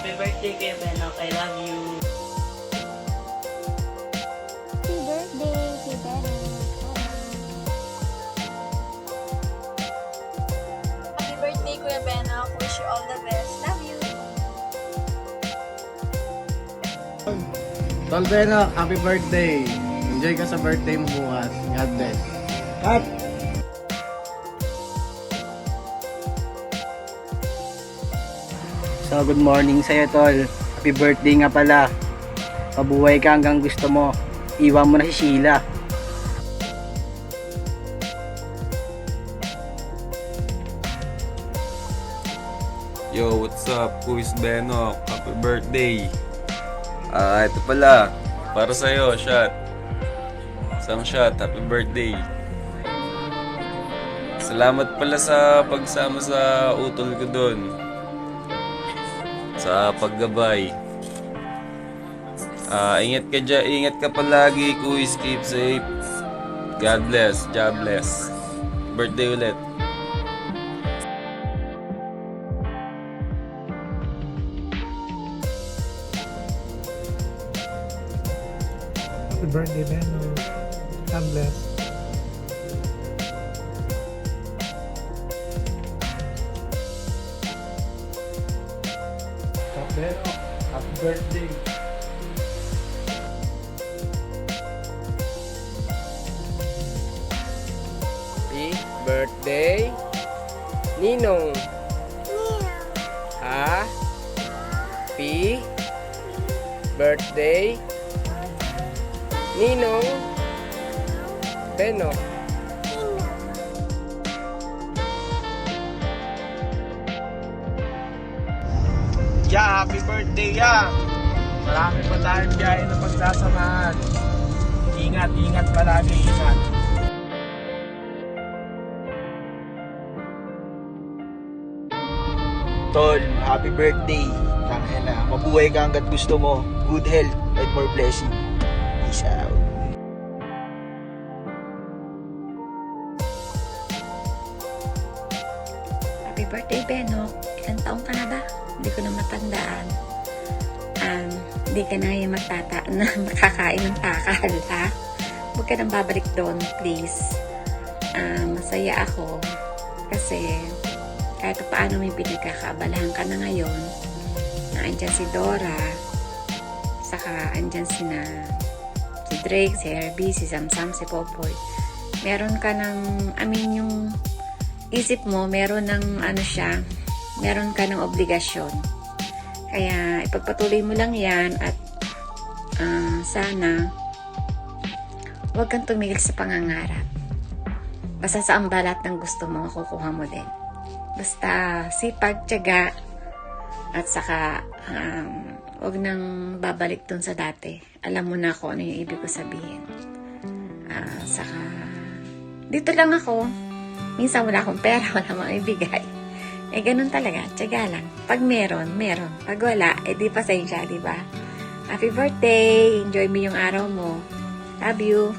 Happy birthday, Kuya Benok. I love you. Happy birthday, Kuya Benok. Happy birthday, Kuya Benok. Wish you all the best. Love you. Tol Benok, happy birthday. Enjoy ka sa birthday mo bukas. God bless. Cut! So, good morning sa'yo, Tol. Happy birthday nga pala. Mabuhay ka hanggang gusto mo. Iwan mo na si Sheila. Yo, what's up? Who is Benok? Happy birthday. Ito pala. Para sa'yo, shot. Isang shot. Happy birthday. Salamat pala sa pagsama sa utol ko dun. Sa paggabay. Ingat ka dyan. Ingat ka palagi, Kuis. Keep safe. God bless. God bless. Birthday ulit. Happy birthday, Benok. God bless. Benok, happy birthday. Happy birthday, Ninong. Happy birthday, Ninong Benok. Happy birthday, Marami pa tayong biyahe na pagsasamahan. Ingat, ingat palagi, ingat. Tol, happy birthday. Mabuhay ka hanggat gusto mo. Good health and more blessing. Peace out. Happy birthday, Benok. Ilang taong ka na ba? Hindi ko na matandaan. Hindi ka na yung makakain ng takal, ha? Huwag ka nang babalik doon, please. Masaya ako kasi kahit paano may pinagkakaabalahan ka na ngayon na andyan si Dora, saka andyan si Drake, si Herbie, si Samsam, si Popoy. Meron ka ng, yung isip mo, meron ng meron ka ng obligasyon. Kaya ipagpatuloy mo lang yan at sana huwag kang tumigil sa pangangarap. Basta sa ambalat ng gusto mo, makukuha mo din. Basta sipag, tiyaga, at saka huwag nang babalik dun sa dati. Alam mo na kung ano yung ibig ko sabihin. Saka dito lang ako. Minsan wala akong pera, wala mga ibigay. Ganun talaga, tiyaga lang. Pag meron, meron. Pag wala, di pasensya, di ba? Happy birthday! Enjoy mo yung araw mo. Love you!